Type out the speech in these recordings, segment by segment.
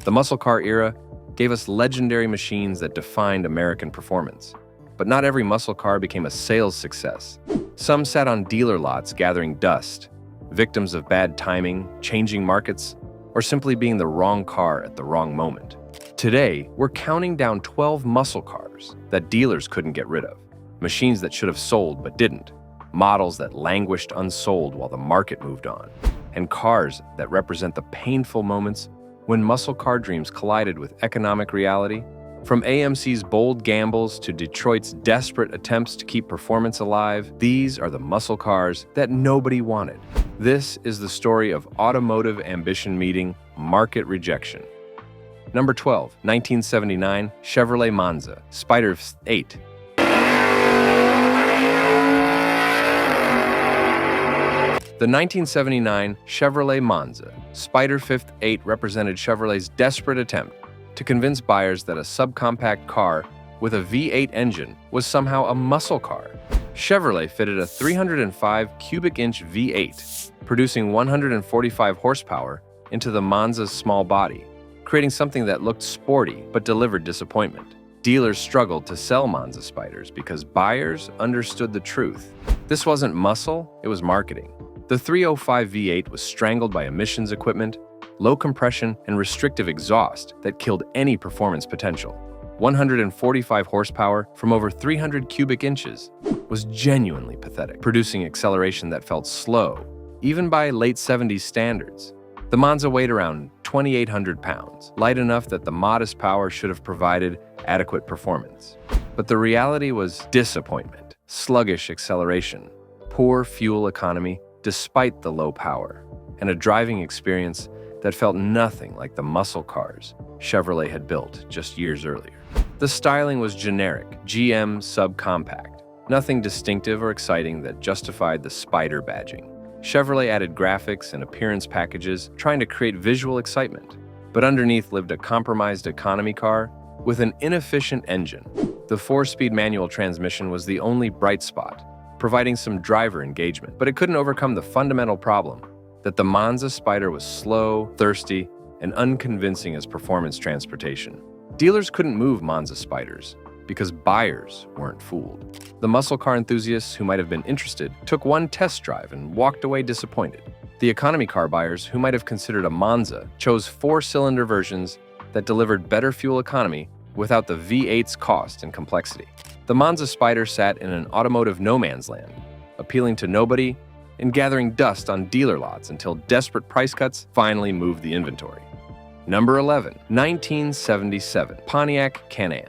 The muscle car era gave us legendary machines that defined American performance. But not every muscle car became a sales success. Some sat on dealer lots gathering dust, victims of bad timing, changing markets, or simply being the wrong car at the wrong moment. Today, we're counting down 12 muscle cars that dealers couldn't get rid of, machines that should have sold but didn't, models that languished unsold while the market moved on, and cars that represent the painful moments when muscle car dreams collided with economic reality. From AMC's bold gambles to Detroit's desperate attempts to keep performance alive, these are the muscle cars that nobody wanted. This is the story of automotive ambition meeting market rejection. Number 12, 1979 Chevrolet Monza, Spider 8. The 1979 Chevrolet Monza Spider 8 represented Chevrolet's desperate attempt to convince buyers that a subcompact car with a V8 engine was somehow a muscle car. Chevrolet fitted a 305 cubic inch V8, producing 145 horsepower into the Monza's small body, creating something that looked sporty but delivered disappointment. Dealers struggled to sell Monza Spiders because buyers understood the truth. This wasn't muscle, it was marketing. The 305 V8 was strangled by emissions equipment, low compression, and restrictive exhaust that killed any performance potential. 145 horsepower from over 300 cubic inches was genuinely pathetic, producing acceleration that felt slow, even by late 70s standards. The Monza weighed around 2,800 pounds, light enough that the modest power should have provided adequate performance. But the reality was disappointment, sluggish acceleration, poor fuel economy despite the low power, and a driving experience that felt nothing like the muscle cars Chevrolet had built just years earlier. The styling was generic, GM subcompact, nothing distinctive or exciting that justified the Spider badging. Chevrolet added graphics and appearance packages, trying to create visual excitement. But underneath lived a compromised economy car with an inefficient engine. The 4-speed manual transmission was the only bright spot, providing some driver engagement, but it couldn't overcome the fundamental problem that the Monza Spider was slow, thirsty, and unconvincing as performance transportation. Dealers couldn't move Monza Spiders because buyers weren't fooled. The muscle car enthusiasts who might have been interested took one test drive and walked away disappointed. The economy car buyers who might have considered a Monza chose 4-cylinder versions that delivered better fuel economy without the V8's cost and complexity. The Monza Spider sat in an automotive no man's land, appealing to nobody and gathering dust on dealer lots until desperate price cuts finally moved the inventory. Number 11, 1977 Pontiac Can-Am.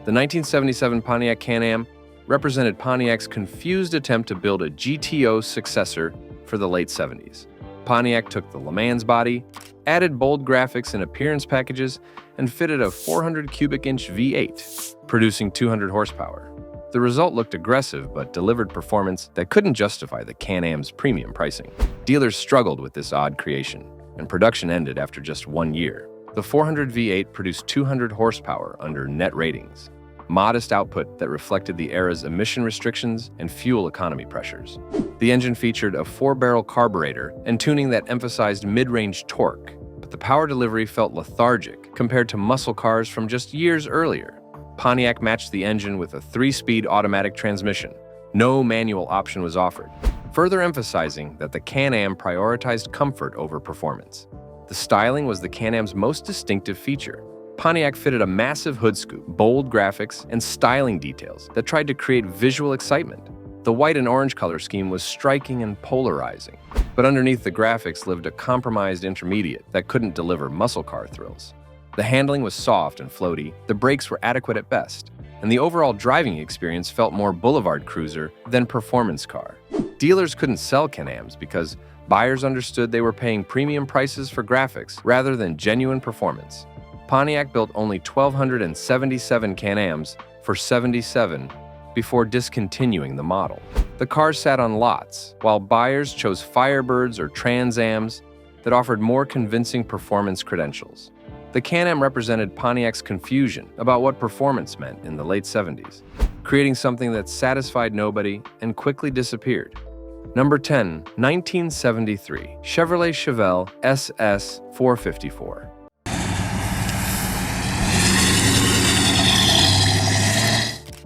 The 1977 Pontiac Can-Am represented Pontiac's confused attempt to build a GTO successor for the late 70s. Pontiac took the Le Mans body, added bold graphics and appearance packages, and fitted a 400 cubic inch V8, producing 200 horsepower. The result looked aggressive but delivered performance that couldn't justify the Can-Am's premium pricing. Dealers struggled with this odd creation, and production ended after just 1 year. The 400 V8 produced 200 horsepower under net ratings, modest output that reflected the era's emission restrictions and fuel economy pressures. The engine featured a 4-barrel carburetor and tuning that emphasized mid-range torque, but the power delivery felt lethargic compared to muscle cars from just years earlier. Pontiac matched the engine with a 3-speed automatic transmission. No manual option was offered, further emphasizing that the Can-Am prioritized comfort over performance. The styling was the Can-Am's most distinctive feature. Pontiac fitted a massive hood scoop, bold graphics, and styling details that tried to create visual excitement. The white and orange color scheme was striking and polarizing, but underneath the graphics lived a compromised intermediate that couldn't deliver muscle car thrills. The handling was soft and floaty, the brakes were adequate at best, and the overall driving experience felt more boulevard cruiser than performance car. Dealers couldn't sell Can-Ams because buyers understood they were paying premium prices for graphics rather than genuine performance. Pontiac built only 1,277 Can-Ams for '77 before discontinuing the model. The car sat on lots, while buyers chose Firebirds or Trans Ams that offered more convincing performance credentials. The Can-Am represented Pontiac's confusion about what performance meant in the late 70s, creating something that satisfied nobody and quickly disappeared. Number 10, 1973 Chevrolet Chevelle SS 454.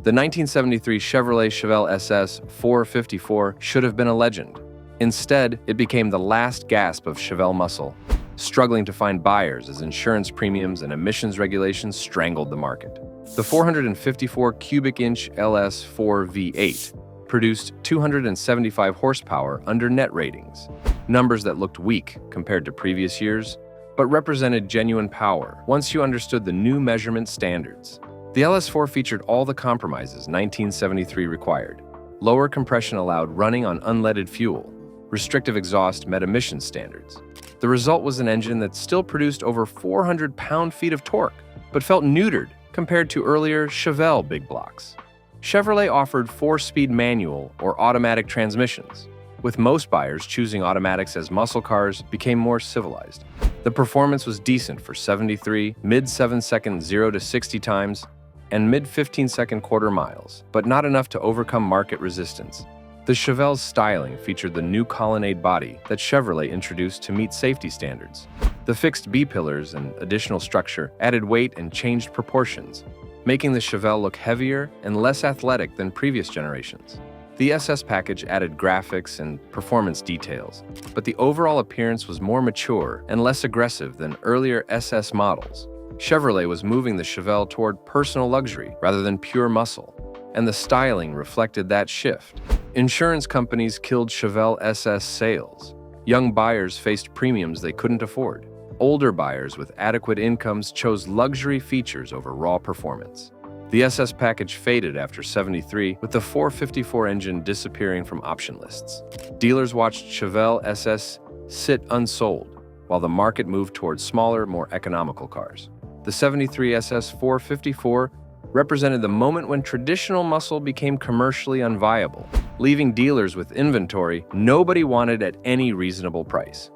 The 1973 Chevrolet Chevelle SS 454 should have been a legend. Instead, it became the last gasp of Chevelle muscle, struggling to find buyers as insurance premiums and emissions regulations strangled the market. The 454 cubic inch LS4 V8 produced 275 horsepower under net ratings, numbers that looked weak compared to previous years, but represented genuine power once you understood the new measurement standards. The LS4 featured all the compromises 1973 required. Lower compression allowed running on unleaded fuel. Restrictive exhaust met emission standards. The result was an engine that still produced over 400 pound-feet of torque, but felt neutered compared to earlier Chevelle big blocks. Chevrolet offered 4-speed manual or automatic transmissions, with most buyers choosing automatics as muscle cars became more civilized. The performance was decent for 73, mid-7-second 0 to 60 times, and mid-15-second quarter miles, but not enough to overcome market resistance. The Chevelle's styling featured the new colonnade body that Chevrolet introduced to meet safety standards. The fixed B-pillars and additional structure added weight and changed proportions, making the Chevelle look heavier and less athletic than previous generations. The SS package added graphics and performance details, but the overall appearance was more mature and less aggressive than earlier SS models. Chevrolet was moving the Chevelle toward personal luxury rather than pure muscle, and the styling reflected that shift. Insurance companies killed Chevelle SS sales. Young buyers faced premiums they couldn't afford. Older buyers with adequate incomes chose luxury features over raw performance. The SS package faded after 73, with the 454 engine disappearing from option lists. Dealers watched Chevelle SS sit unsold, while the market moved towards smaller, more economical cars. The 73 SS 454 represented the moment when traditional muscle became commercially unviable, leaving dealers with inventory nobody wanted at any reasonable price.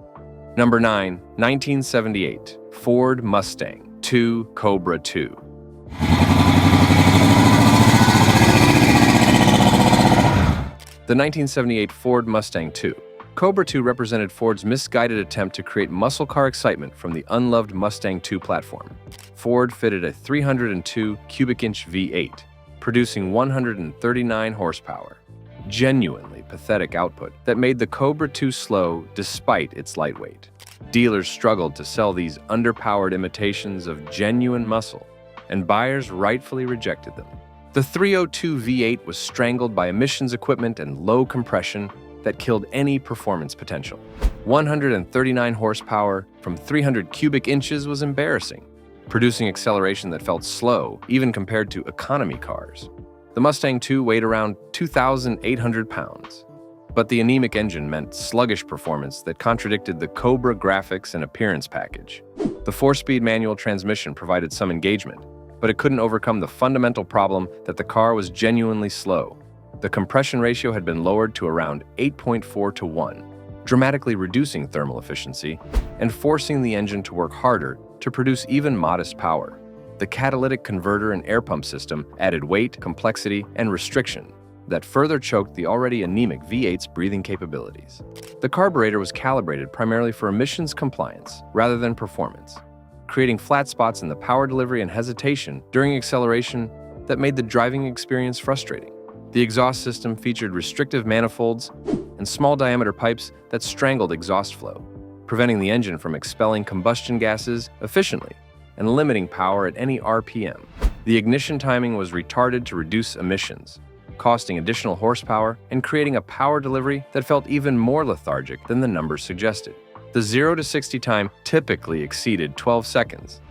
Number 9, 1978 Ford Mustang 2 Cobra 2. The 1978 Ford Mustang 2 Cobra 2 represented Ford's misguided attempt to create muscle car excitement from the unloved Mustang 2 platform. Ford fitted a 302 cubic inch V8, producing 139 horsepower. Genuinely pathetic output that made the Cobra 2 slow despite its lightweight. Dealers struggled to sell these underpowered imitations of genuine muscle, and buyers rightfully rejected them. The 302 V8 was strangled by emissions equipment and low compression that killed any performance potential. 139 horsepower from 300 cubic inches was embarrassing, producing acceleration that felt slow even compared to economy cars. The Mustang 2 weighed around 2,800 pounds, but the anemic engine meant sluggish performance that contradicted the Cobra graphics and appearance package. The 4-speed manual transmission provided some engagement, but it couldn't overcome the fundamental problem that the car was genuinely slow. The compression ratio had been lowered to around 8.4 to 1, dramatically reducing thermal efficiency and forcing the engine to work harder to produce even modest power. The catalytic converter and air pump system added weight, complexity, and restriction that further choked the already anemic V8's breathing capabilities. The carburetor was calibrated primarily for emissions compliance rather than performance, creating flat spots in the power delivery and hesitation during acceleration that made the driving experience frustrating. The exhaust system featured restrictive manifolds and small diameter pipes that strangled exhaust flow, preventing the engine from expelling combustion gases efficiently and limiting power at any RPM. The ignition timing was retarded to reduce emissions, costing additional horsepower and creating a power delivery that felt even more lethargic than the numbers suggested. The 0 to 60 time typically exceeded 12 seconds.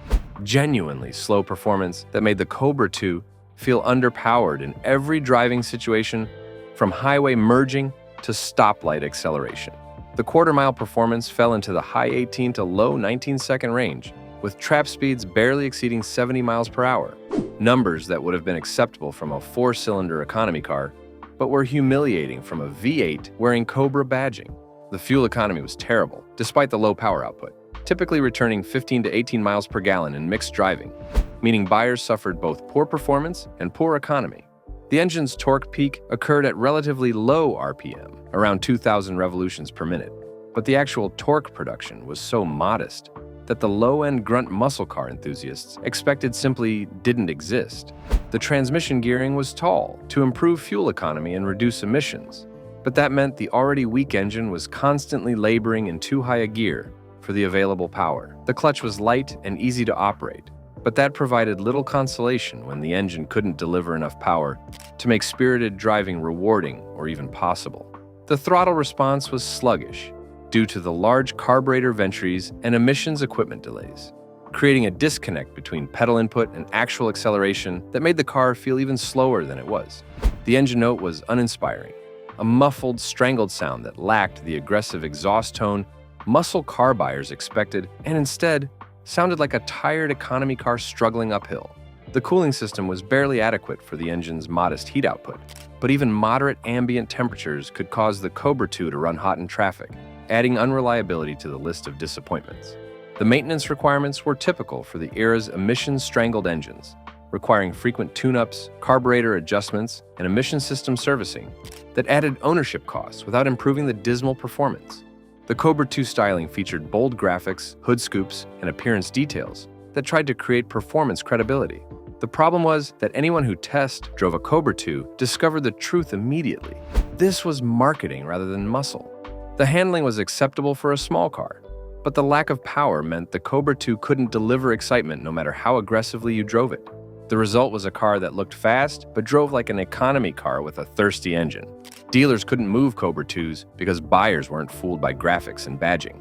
Genuinely slow performance that made the Cobra 2 feel underpowered in every driving situation, from highway merging to stoplight acceleration. The quarter-mile performance fell into the high 18 to low 19-second range, with trap speeds barely exceeding 70 miles per hour, numbers that would have been acceptable from a 4-cylinder economy car, but were humiliating from a V8 wearing Cobra badging. The fuel economy was terrible, despite the low power output, typically returning 15 to 18 miles per gallon in mixed driving, meaning buyers suffered both poor performance and poor economy. The engine's torque peak occurred at relatively low RPM, around 2,000 revolutions per minute, but the actual torque production was so modest that the low-end grunt muscle car enthusiasts expected simply didn't exist. The transmission gearing was tall to improve fuel economy and reduce emissions, but that meant the already weak engine was constantly laboring in too high a gear for the available power. The clutch was light and easy to operate, but that provided little consolation when the engine couldn't deliver enough power to make spirited driving rewarding or even possible. The throttle response was sluggish due to the large carburetor ventures and emissions equipment delays, creating a disconnect between pedal input and actual acceleration that made the car feel even slower than it was. The engine note was uninspiring, a muffled, strangled sound that lacked the aggressive exhaust tone muscle car buyers expected and instead sounded like a tired economy car struggling uphill. The cooling system was barely adequate for the engine's modest heat output, but even moderate ambient temperatures could cause the Cobra II to run hot in traffic, adding unreliability to the list of disappointments. The maintenance requirements were typical for the era's emission-strangled engines, requiring frequent tune-ups, carburetor adjustments, and emission system servicing that added ownership costs without improving the dismal performance. The Cobra II styling featured bold graphics, hood scoops, and appearance details that tried to create performance credibility. The problem was that anyone who drove a Cobra II discovered the truth immediately. This was marketing rather than muscle. The handling was acceptable for a small car, but the lack of power meant the Cobra II couldn't deliver excitement no matter how aggressively you drove it. The result was a car that looked fast but drove like an economy car with a thirsty engine. Dealers couldn't move Cobra IIs because buyers weren't fooled by graphics and badging.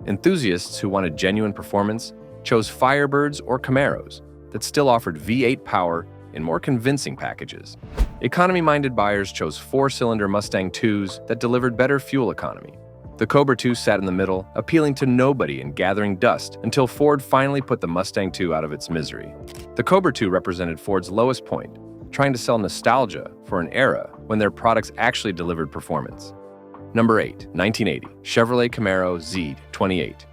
Enthusiasts who wanted genuine performance chose Firebirds or Camaros that still offered V8 power in more convincing packages. Economy-minded buyers chose four-cylinder Mustang IIs that delivered better fuel economy. The Cobra II sat in the middle, appealing to nobody and gathering dust until Ford finally put the Mustang II out of its misery. The Cobra II represented Ford's lowest point, trying to sell nostalgia for an era when their products actually delivered performance. Number 8, 1980, Chevrolet Camaro Z28.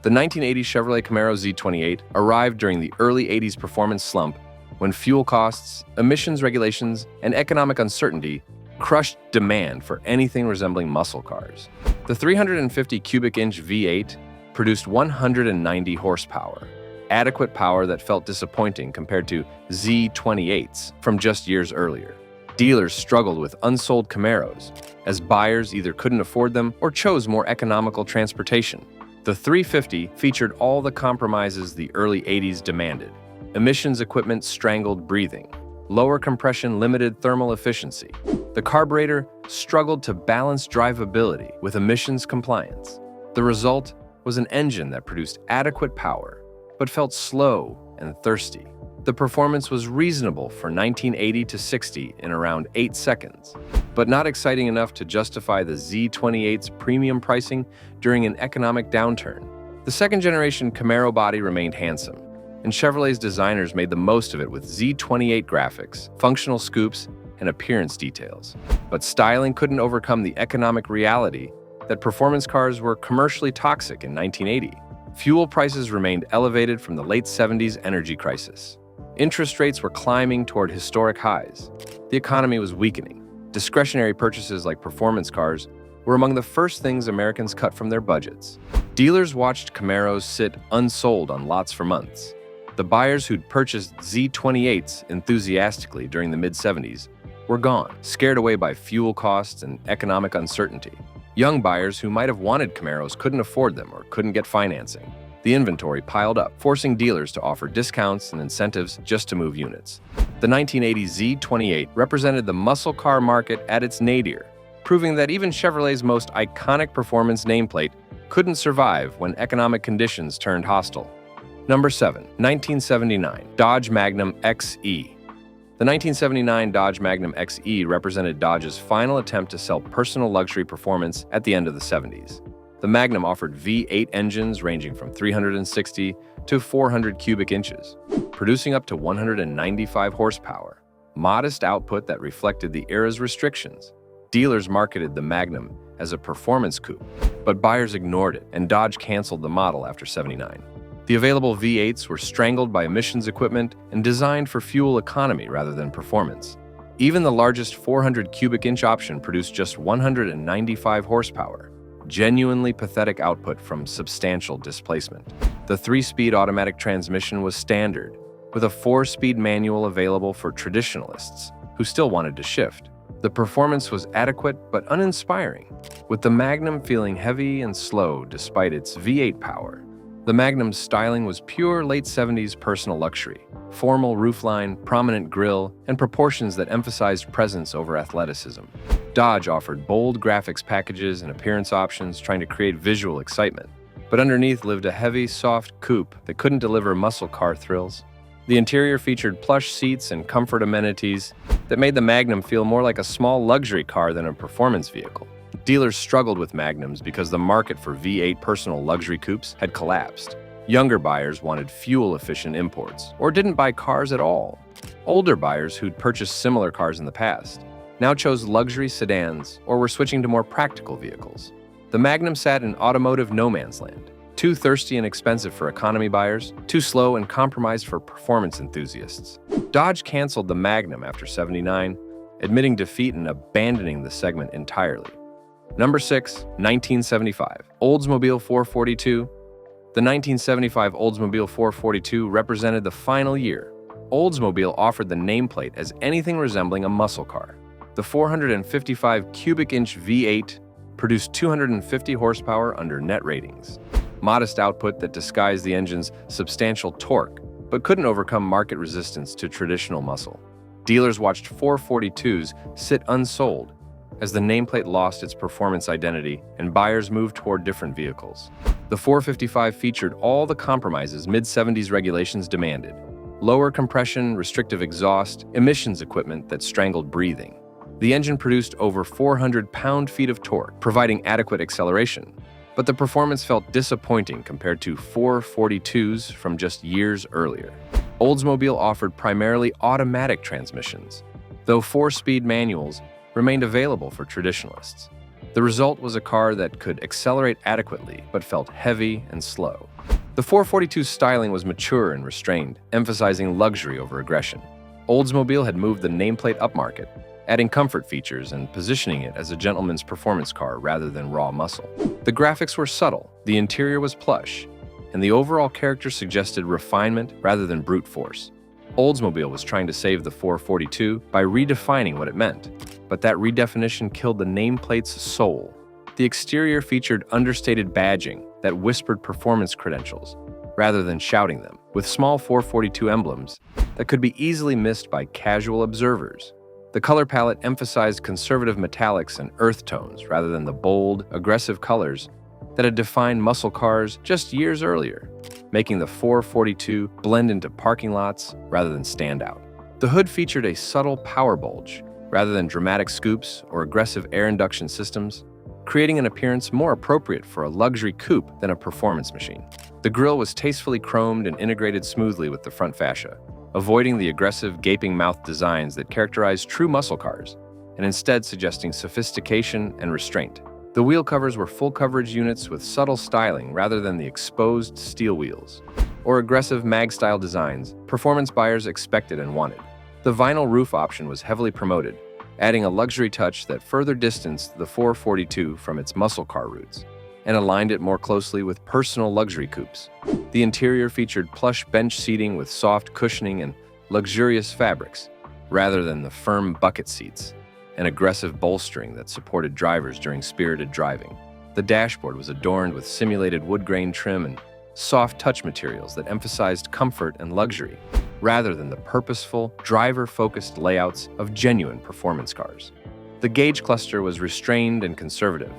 The 1980 Chevrolet Camaro Z28 arrived during the early 80s performance slump when fuel costs, emissions regulations, and economic uncertainty crushed demand for anything resembling muscle cars. The 350 cubic inch V8 produced 190 horsepower, adequate power that felt disappointing compared to Z28s from just years earlier. Dealers struggled with unsold Camaros, as buyers either couldn't afford them or chose more economical transportation. The 350 featured all the compromises the early 80s demanded. Emissions equipment strangled breathing. Lower compression limited thermal efficiency. The carburetor struggled to balance drivability with emissions compliance. The result was an engine that produced adequate power, but felt slow and thirsty. The performance was reasonable for 1980 to 60 in around 8 seconds, but not exciting enough to justify the Z28's premium pricing during an economic downturn. The second-generation Camaro body remained handsome, and Chevrolet's designers made the most of it with Z28 graphics, functional scoops, and appearance details. But styling couldn't overcome the economic reality that performance cars were commercially toxic in 1980. Fuel prices remained elevated from the late 70s energy crisis. Interest rates were climbing toward historic highs. The economy was weakening. Discretionary purchases like performance cars were among the first things Americans cut from their budgets. Dealers watched Camaros sit unsold on lots for months. The buyers who'd purchased Z28s enthusiastically during the mid-70s were gone, scared away by fuel costs and economic uncertainty. Young buyers who might have wanted Camaros couldn't afford them or couldn't get financing. The inventory piled up, forcing dealers to offer discounts and incentives just to move units. The 1980 Z28 represented the muscle car market at its nadir, proving that even Chevrolet's most iconic performance nameplate couldn't survive when economic conditions turned hostile. Number 7, 1979, Dodge Magnum XE. The 1979 Dodge Magnum XE represented Dodge's final attempt to sell personal luxury performance at the end of the 70s. The Magnum offered V8 engines ranging from 360 to 400 cubic inches, producing up to 195 horsepower, modest output that reflected the era's restrictions. Dealers marketed the Magnum as a performance coupe, but buyers ignored it, and Dodge canceled the model after '79. The available V8s were strangled by emissions equipment and designed for fuel economy rather than performance. Even the largest 400 cubic inch option produced just 195 horsepower, genuinely pathetic output from substantial displacement. The 3-speed automatic transmission was standard, with a 4-speed manual available for traditionalists who still wanted to shift. The performance was adequate but uninspiring, with the Magnum feeling heavy and slow despite its V8 power. The Magnum's styling was pure late 70s personal luxury, formal roofline, prominent grille, and proportions that emphasized presence over athleticism. Dodge offered bold graphics packages and appearance options, trying to create visual excitement. But underneath lived a heavy, soft coupe that couldn't deliver muscle car thrills. The interior featured plush seats and comfort amenities that made the Magnum feel more like a small luxury car than a performance vehicle. Dealers struggled with Magnums because the market for V8 personal luxury coupes had collapsed. Younger buyers wanted fuel-efficient imports, or didn't buy cars at all. Older buyers who'd purchased similar cars in the past now chose luxury sedans or were switching to more practical vehicles. The Magnum sat in automotive no man's land, too thirsty and expensive for economy buyers, too slow and compromised for performance enthusiasts. Dodge canceled the Magnum after '79, admitting defeat and abandoning the segment entirely. Number 6, 1975, Oldsmobile 442. The 1975 Oldsmobile 442 represented the final year. Oldsmobile offered the nameplate as anything resembling a muscle car. The 455 cubic inch V8 produced 250 horsepower under net ratings. Modest output that disguised the engine's substantial torque, but couldn't overcome market resistance to traditional muscle. Dealers watched 442s sit unsold as the nameplate lost its performance identity and buyers moved toward different vehicles. The 455 featured all the compromises mid-70s regulations demanded: lower compression, restrictive exhaust, emissions equipment that strangled breathing. The engine produced over 400 pound-feet of torque, providing adequate acceleration, but the performance felt disappointing compared to 442s from just years earlier. Oldsmobile offered primarily automatic transmissions, though 4-speed manuals remained available for traditionalists. The result was a car that could accelerate adequately but felt heavy and slow. The 442's styling was mature and restrained, emphasizing luxury over aggression. Oldsmobile had moved the nameplate upmarket, adding comfort features and positioning it as a gentleman's performance car rather than raw muscle. The graphics were subtle, the interior was plush, and the overall character suggested refinement rather than brute force. Oldsmobile was trying to save the 442 by redefining what it meant, but that redefinition killed the nameplate's soul. The exterior featured understated badging that whispered performance credentials rather than shouting them, with small 442 emblems that could be easily missed by casual observers. The color palette emphasized conservative metallics and earth tones rather than the bold, aggressive colors that had defined muscle cars just years earlier, making the 442 blend into parking lots rather than stand out. The hood featured a subtle power bulge rather than dramatic scoops or aggressive air induction systems, creating an appearance more appropriate for a luxury coupe than a performance machine. The grille was tastefully chromed and integrated smoothly with the front fascia, avoiding the aggressive, gaping mouth designs that characterize true muscle cars, and instead suggesting sophistication and restraint. The wheel covers were full-coverage units with subtle styling rather than the exposed steel wheels, or aggressive mag-style designs performance buyers expected and wanted. The vinyl roof option was heavily promoted, adding a luxury touch that further distanced the 442 from its muscle car roots and aligned it more closely with personal luxury coupes. The interior featured plush bench seating with soft cushioning and luxurious fabrics, rather than the firm bucket seats and aggressive bolstering that supported drivers during spirited driving. The dashboard was adorned with simulated wood grain trim and soft touch materials that emphasized comfort and luxury, rather than the purposeful, driver-focused layouts of genuine performance cars. The gauge cluster was restrained and conservative,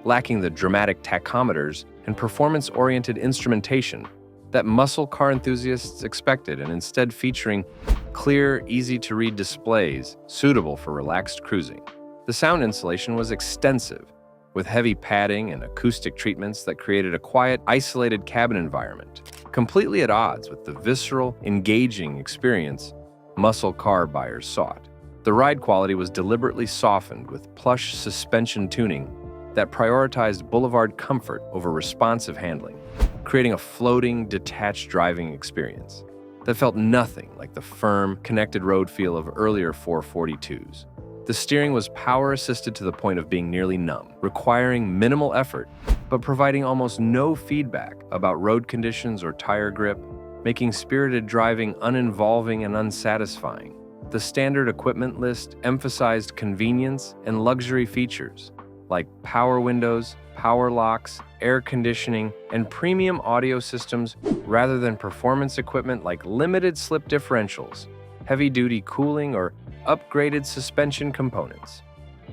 lacking the dramatic tachometers and performance-oriented instrumentation that muscle car enthusiasts expected, and instead featuring clear, easy-to-read displays suitable for relaxed cruising. The sound insulation was extensive, with heavy padding and acoustic treatments that created a quiet, isolated cabin environment, completely at odds with the visceral, engaging experience muscle car buyers sought. The ride quality was deliberately softened with plush suspension tuning that prioritized boulevard comfort over responsive handling. creating a floating, detached driving experience that felt nothing like the firm, connected road feel of earlier 442s. The steering was power-assisted to the point of being nearly numb, requiring minimal effort, but providing almost no feedback about road conditions or tire grip, making spirited driving uninvolving and unsatisfying. The standard equipment list emphasized convenience and luxury features, like power windows, power locks, air conditioning, and premium audio systems rather than performance equipment like limited slip differentials, heavy-duty cooling, or upgraded suspension components.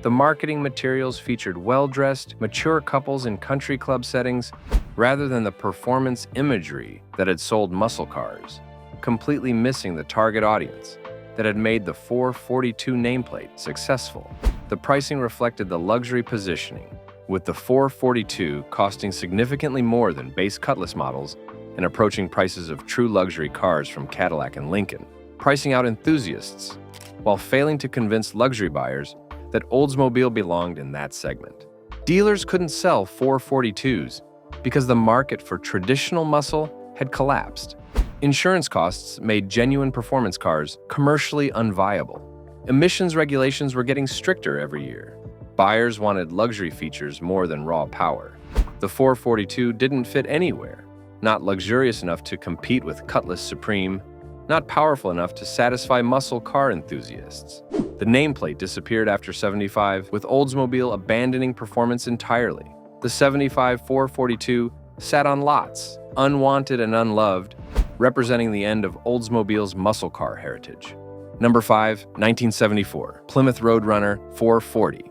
The marketing materials featured well-dressed, mature couples in country club settings rather than the performance imagery that had sold muscle cars, completely missing the target audience that had made the 442 nameplate successful. The pricing reflected the luxury positioning, with the 442 costing significantly more than base Cutlass models and approaching prices of true luxury cars from Cadillac and Lincoln, pricing out enthusiasts while failing to convince luxury buyers that Oldsmobile belonged in that segment. Dealers couldn't sell 442s because the market for traditional muscle had collapsed. Insurance costs made genuine performance cars commercially unviable. Emissions regulations were getting stricter every year. Buyers wanted luxury features more than raw power. The 442 didn't fit anywhere, not luxurious enough to compete with Cutlass Supreme, not powerful enough to satisfy muscle car enthusiasts. The nameplate disappeared after 75, with Oldsmobile abandoning performance entirely. The 75 442 sat on lots, unwanted and unloved, representing the end of Oldsmobile's muscle car heritage. Number 5, 1974, Plymouth Roadrunner 440.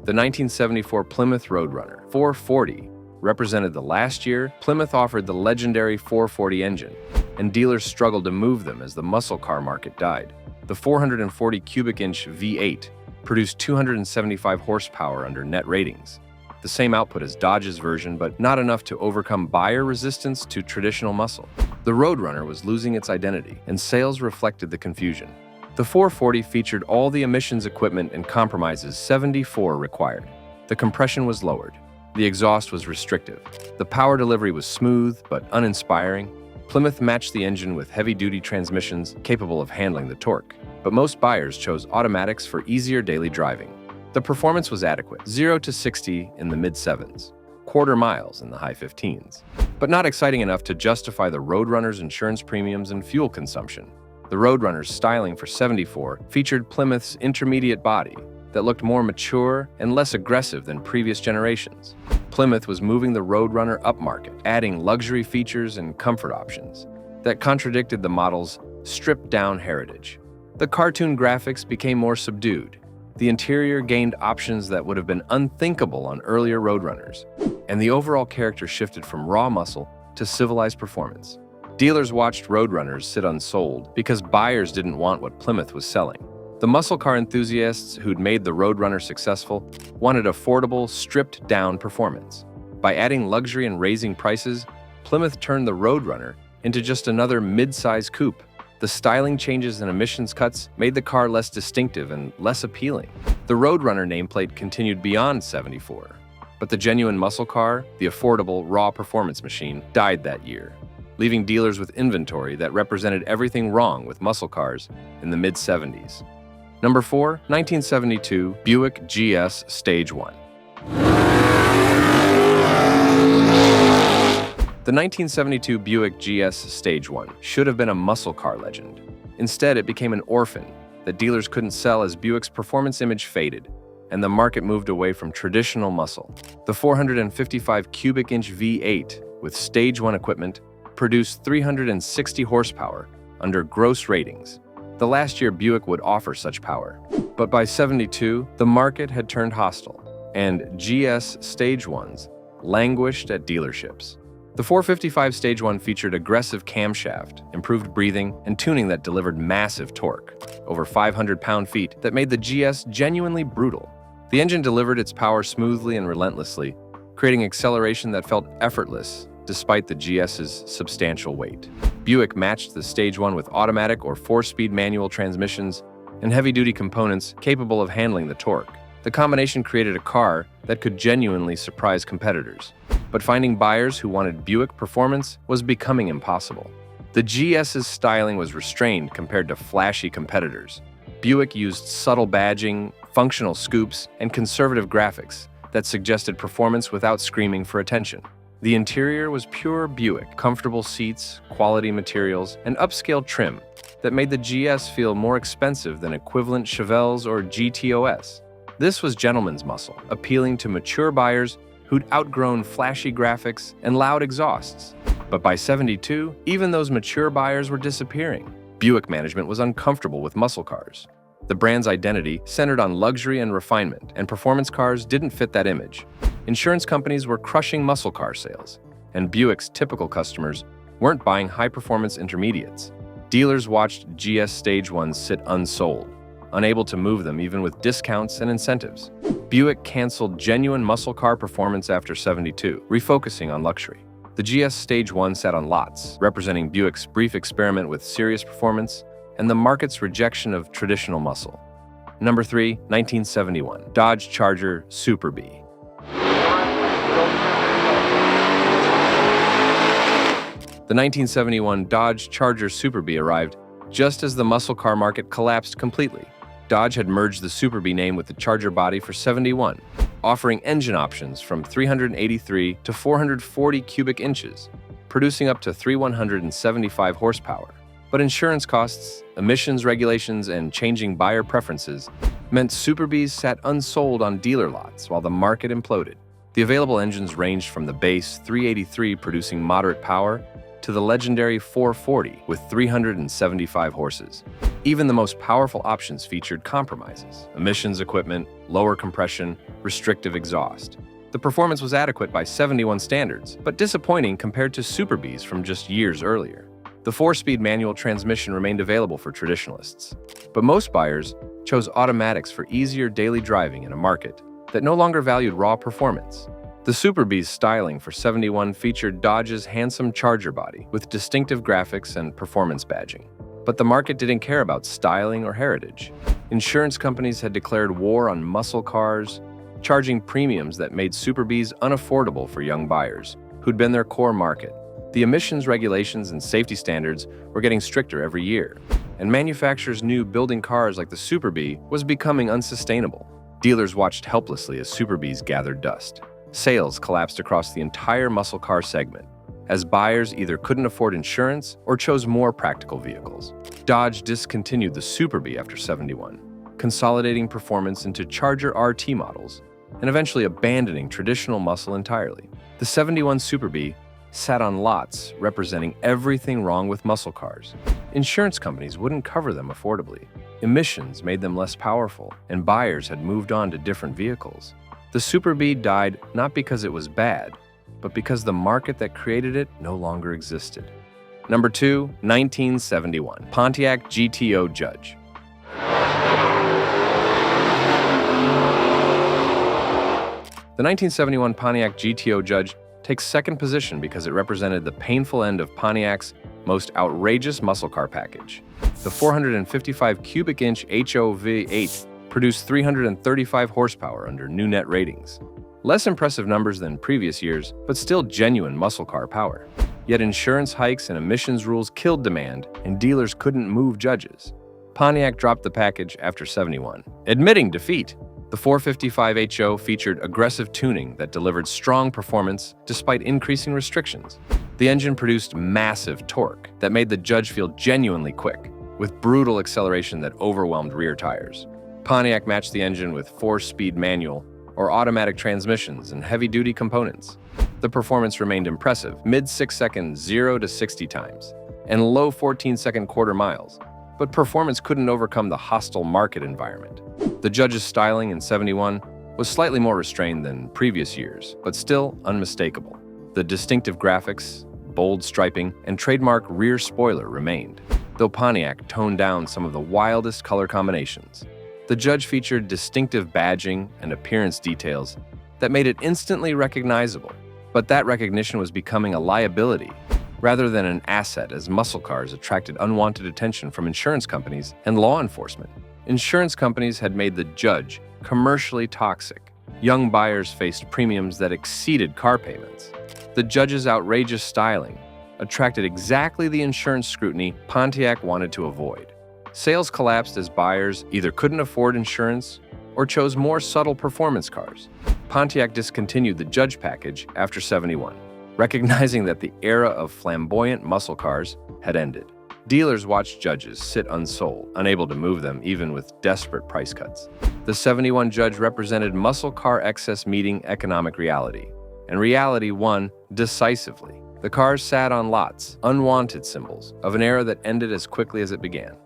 The 1974 Plymouth Roadrunner 440 represented the last year Plymouth offered the legendary 440 engine, and dealers struggled to move them as the muscle car market died. The 440 cubic inch V8 produced 275 horsepower under net ratings, the same output as Dodge's version, but not enough to overcome buyer resistance to traditional muscle. The Roadrunner was losing its identity, and sales reflected the confusion. The 440 featured all the emissions equipment and compromises 74 required. The compression was lowered. The exhaust was restrictive. The power delivery was smooth but uninspiring. Plymouth matched the engine with heavy-duty transmissions capable of handling the torque, but most buyers chose automatics for easier daily driving. The performance was adequate, 0 to 60 in the mid-7s, quarter miles in the high 15s, but not exciting enough to justify the Roadrunner's insurance premiums and fuel consumption. The Roadrunner's styling for 74 featured Plymouth's intermediate body that looked more mature and less aggressive than previous generations. Plymouth was moving the Roadrunner upmarket, adding luxury features and comfort options that contradicted the model's stripped-down heritage. The cartoon graphics became more subdued. The interior gained options that would have been unthinkable on earlier Roadrunners, and the overall character shifted from raw muscle to civilized performance. Dealers watched Roadrunners sit unsold because buyers didn't want what Plymouth was selling. The muscle car enthusiasts who'd made the Roadrunner successful wanted affordable, stripped-down performance. By adding luxury and raising prices, Plymouth turned the Roadrunner into just another mid-size coupe. The styling changes and emissions cuts made the car less distinctive and less appealing. The Roadrunner nameplate continued beyond 74, but the genuine muscle car, the affordable, raw performance machine, died that year, leaving dealers with inventory that represented everything wrong with muscle cars in the mid-70s. Number 4, 1972 Buick GS Stage 1. The 1972 Buick GS Stage 1 should have been a muscle car legend. Instead, it became an orphan that dealers couldn't sell as Buick's performance image faded, and the market moved away from traditional muscle. The 455 cubic inch V8 with Stage 1 equipment produced 360 horsepower under gross ratings. The last year Buick would offer such power. But by 72, the market had turned hostile, and GS Stage 1s languished at dealerships. The 455 Stage 1 featured aggressive camshaft, improved breathing, and tuning that delivered massive torque, over 500 pound-feet, that made the GS genuinely brutal. The engine delivered its power smoothly and relentlessly, creating acceleration that felt effortless despite the GS's substantial weight. Buick matched the Stage 1 with automatic or 4-speed manual transmissions and heavy-duty components capable of handling the torque. The combination created a car that could genuinely surprise competitors. But finding buyers who wanted Buick performance was becoming impossible. The GS's styling was restrained compared to flashy competitors. Buick used subtle badging, functional scoops, and conservative graphics that suggested performance without screaming for attention. The interior was pure Buick, comfortable seats, quality materials, and upscale trim that made the GS feel more expensive than equivalent Chevelles or GTOs. This was gentleman's muscle, appealing to mature buyers who'd outgrown flashy graphics and loud exhausts. But by '72, even those mature buyers were disappearing. Buick management was uncomfortable with muscle cars. The brand's identity centered on luxury and refinement, and performance cars didn't fit that image. Insurance companies were crushing muscle car sales, and Buick's typical customers weren't buying high-performance intermediates. Dealers watched GS Stage 1s sit unsold, unable to move them even with discounts and incentives. Buick canceled genuine muscle car performance after '72, refocusing on luxury. The GS Stage 1 sat on lots, representing Buick's brief experiment with serious performance and the market's rejection of traditional muscle. Number 3, 1971, Dodge Charger Super B. The 1971 Dodge Charger Super B arrived just as the muscle car market collapsed completely. Dodge had merged the Super B name with the Charger body for '71, offering engine options from 383 to 440 cubic inches, producing up to 375 horsepower. But insurance costs, emissions regulations, and changing buyer preferences meant Super Bs sat unsold on dealer lots while the market imploded. The available engines ranged from the base 383 producing moderate power to the legendary 440 with 375 horses. Even the most powerful options featured compromises: emissions equipment, lower compression, restrictive exhaust. The performance was adequate by '71 standards, but disappointing compared to Super Bs from just years earlier. The 4-speed manual transmission remained available for traditionalists, but most buyers chose automatics for easier daily driving in a market that no longer valued raw performance. The Super B's styling for '71 featured Dodge's handsome Charger body with distinctive graphics and performance badging. But the market didn't care about styling or heritage. Insurance companies had declared war on muscle cars, charging premiums that made Super Bs unaffordable for young buyers, who'd been their core market. The emissions regulations and safety standards were getting stricter every year, and manufacturers knew building cars like the Super B was becoming unsustainable. Dealers watched helplessly as Super Bs gathered dust. Sales collapsed across the entire muscle car segment, as buyers either couldn't afford insurance or chose more practical vehicles. Dodge discontinued the Super B after '71, consolidating performance into Charger RT models and eventually abandoning traditional muscle entirely. The '71 Super B sat on lots representing everything wrong with muscle cars. Insurance companies wouldn't cover them affordably. Emissions made them less powerful, and buyers had moved on to different vehicles. The Super B died not because it was bad, but because the market that created it no longer existed. Number 2, 1971, Pontiac GTO Judge. The 1971 Pontiac GTO Judge takes second position because it represented the painful end of Pontiac's most outrageous muscle car package. The 455 cubic inch HO-V8 produced 335 horsepower under new net ratings. Less impressive numbers than previous years, but still genuine muscle car power. Yet insurance hikes and emissions rules killed demand, and dealers couldn't move judges. Pontiac dropped the package after '71, admitting defeat. The 455 HO featured aggressive tuning that delivered strong performance despite increasing restrictions. The engine produced massive torque that made the Judge feel genuinely quick, with brutal acceleration that overwhelmed rear tires. Pontiac matched the engine with 4-speed manual or automatic transmissions and heavy-duty components. The performance remained impressive, mid-6-second 0 to 60 times, and low 14-second quarter miles, but performance couldn't overcome the hostile market environment. The Judge's styling in '71 was slightly more restrained than previous years, but still unmistakable. The distinctive graphics, bold striping, and trademark rear spoiler remained, though Pontiac toned down some of the wildest color combinations. The Judge featured distinctive badging and appearance details that made it instantly recognizable, but that recognition was becoming a liability rather than an asset as muscle cars attracted unwanted attention from insurance companies and law enforcement. Insurance companies had made the Judge commercially toxic. Young buyers faced premiums that exceeded car payments. The Judge's outrageous styling attracted exactly the insurance scrutiny Pontiac wanted to avoid. Sales collapsed as buyers either couldn't afford insurance or chose more subtle performance cars. Pontiac discontinued the Judge package after '71, recognizing that the era of flamboyant muscle cars had ended. Dealers watched Judges sit unsold, unable to move them even with desperate price cuts. The '71 Judge represented muscle car excess meeting economic reality, and reality won decisively. The cars sat on lots, unwanted symbols of an era that ended as quickly as it began.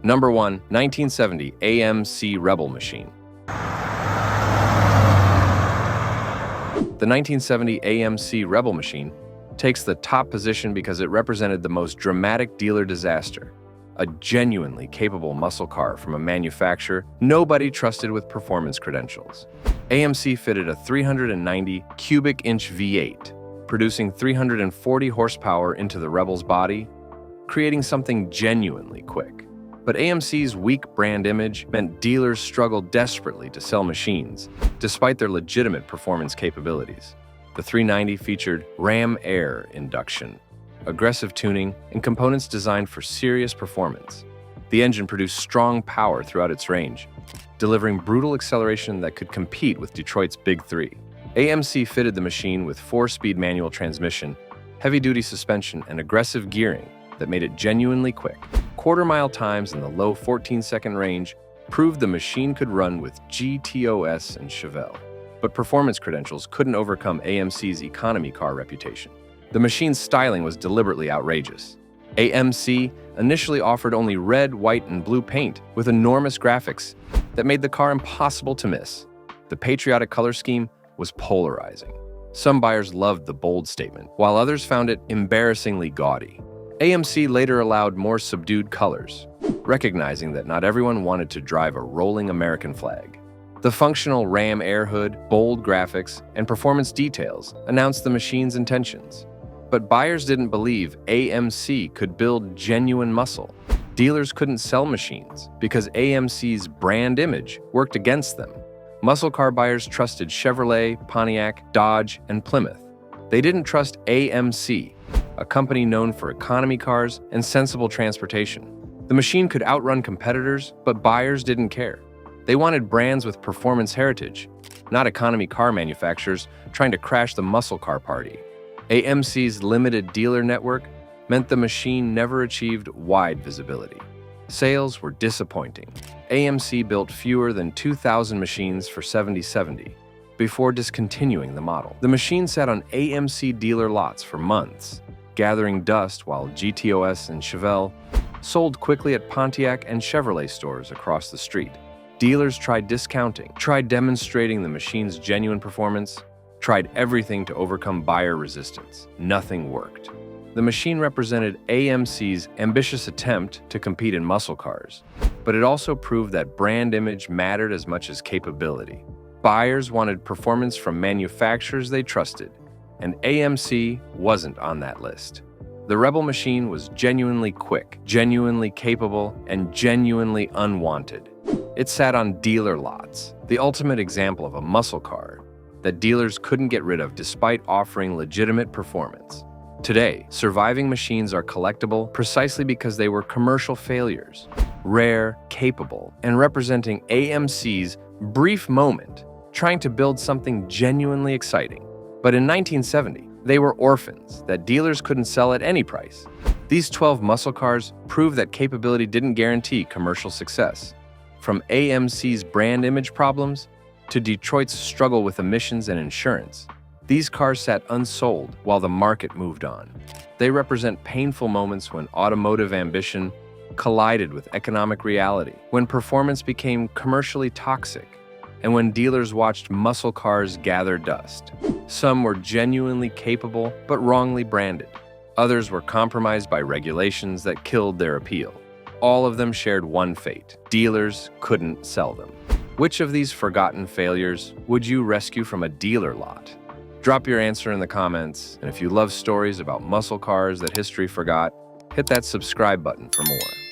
Number 1, 1970 AMC Rebel Machine. The 1970 AMC Rebel Machine takes the top position because it represented the most dramatic dealer disaster, a genuinely capable muscle car from a manufacturer nobody trusted with performance credentials. AMC fitted a 390 cubic inch V8, producing 340 horsepower into the Rebel's body, creating something genuinely quick. But AMC's weak brand image meant dealers struggled desperately to sell machines, despite their legitimate performance capabilities. The 390 featured Ram Air induction, aggressive tuning, and components designed for serious performance. The engine produced strong power throughout its range, delivering brutal acceleration that could compete with Detroit's Big Three. AMC fitted the machine with 4-speed manual transmission, heavy-duty suspension, and aggressive gearing that made it genuinely quick. Quarter-mile times in the low 14-second range proved the machine could run with GTOs and Chevelle. But performance credentials couldn't overcome AMC's economy car reputation. The machine's styling was deliberately outrageous. AMC initially offered only red, white, and blue paint with enormous graphics that made the car impossible to miss. The patriotic color scheme was polarizing. Some buyers loved the bold statement, while others found it embarrassingly gaudy. AMC later allowed more subdued colors, recognizing that not everyone wanted to drive a rolling American flag. The functional Ram Air hood, bold graphics, and performance details announced the machine's intentions. But buyers didn't believe AMC could build genuine muscle. Dealers couldn't sell machines because AMC's brand image worked against them. Muscle car buyers trusted Chevrolet, Pontiac, Dodge, and Plymouth. They didn't trust AMC, a company known for economy cars and sensible transportation. The machine could outrun competitors, but buyers didn't care. They wanted brands with performance heritage, not economy car manufacturers trying to crash the muscle car party. AMC's limited dealer network meant the machine never achieved wide visibility. Sales were disappointing. AMC built fewer than 2,000 machines for '70 before discontinuing the model. The machine sat on AMC dealer lots for months, gathering dust while GTOs and Chevelle sold quickly at Pontiac and Chevrolet stores across the street. Dealers tried discounting, tried demonstrating the machine's genuine performance, tried everything to overcome buyer resistance. Nothing worked. The machine represented AMC's ambitious attempt to compete in muscle cars, but it also proved that brand image mattered as much as capability. Buyers wanted performance from manufacturers they trusted, and AMC wasn't on that list. The Rebel machine was genuinely quick, genuinely capable, and genuinely unwanted. It sat on dealer lots, the ultimate example of a muscle car that dealers couldn't get rid of despite offering legitimate performance. Today, surviving machines are collectible precisely because they were commercial failures, rare, capable, and representing AMC's brief moment trying to build something genuinely exciting. But in 1970, they were orphans that dealers couldn't sell at any price. These 12 muscle cars proved that capability didn't guarantee commercial success. From AMC's brand image problems to Detroit's struggle with emissions and insurance, these cars sat unsold while the market moved on. They represent painful moments when automotive ambition collided with economic reality, when performance became commercially toxic, and when dealers watched muscle cars gather dust. Some were genuinely capable but wrongly branded. Others were compromised by regulations that killed their appeal. All of them shared one fate: dealers couldn't sell them. Which of these forgotten failures would you rescue from a dealer lot? Drop your answer in the comments, and if you love stories about muscle cars that history forgot, hit that subscribe button for more.